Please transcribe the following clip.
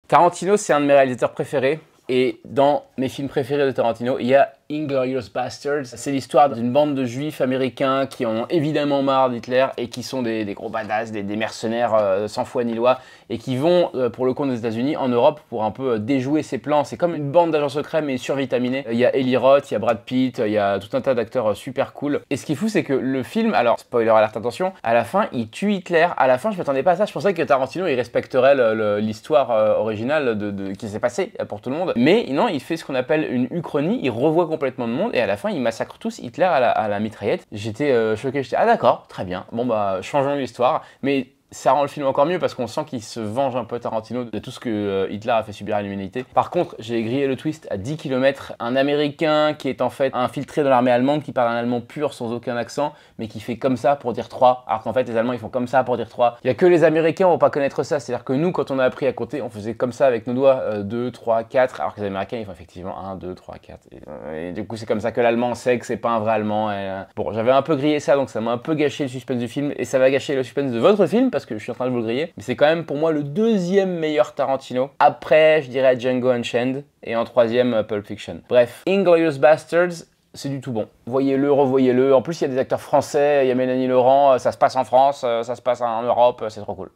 Tarantino, c'est un de mes réalisateurs préférés. Et dans mes films préférés de Tarantino, il y a Inglourious Basterds. C'est l'histoire d'une bande de juifs américains qui en ont évidemment marre d'Hitler et qui sont des gros badass, des mercenaires sans foi ni loi et qui vont, pour le compte des États-Unis, en Europe pour un peu déjouer ses plans. C'est comme une bande d'agents secrets mais survitaminés. Il y a Eli Roth, il y a Brad Pitt, il y a tout un tas d'acteurs super cool. Et ce qui est fou, c'est que le film, alors spoiler alert, attention, à la fin, il tue Hitler. À la fin, je m'attendais pas à ça. Je pensais que Tarantino, il respecterait l'histoire originale qui s'est passée pour tout le monde. Mais non, il fait ce qu'on appelle une uchronie, il revoit complètement le monde et à la fin, il massacre tous Hitler à la mitraillette. J'étais choqué, j'étais ah d'accord, très bien, bon bah changeons l'histoire. Mais ça rend le film encore mieux parce qu'on sent qu'il se venge un peu Tarantino de tout ce que Hitler a fait subir à l'humanité. Par contre, j'ai grillé le twist à 10 km. Un Américain qui est en fait infiltré dans l'armée allemande, qui parle un allemand pur sans aucun accent, mais qui fait comme ça pour dire 3, alors qu'en fait les Allemands ils font comme ça pour dire 3. Il n'y a que les Américains qui vont pas connaître ça, c'est-à-dire que nous quand on a appris à compter, on faisait comme ça avec nos doigts, 2, 3, 4, alors que les Américains ils font effectivement 1, 2, 3, 4. Et du coup c'est comme ça que l'Allemand sait que c'est pas un vrai Allemand. Bon, j'avais un peu grillé ça, donc ça m'a un peu gâché le suspense du film, et ça va gâcher le suspense de votre film, parce que je suis en train de vous le griller. Mais c'est quand même pour moi le deuxième meilleur Tarantino. Après, je dirais Django Unchained. Et en troisième, Pulp Fiction. Bref, Inglourious Basterds, c'est du tout bon. Voyez-le, revoyez-le. En plus, il y a des acteurs français, il y a Mélanie Laurent, ça se passe en France, ça se passe en Europe, c'est trop cool.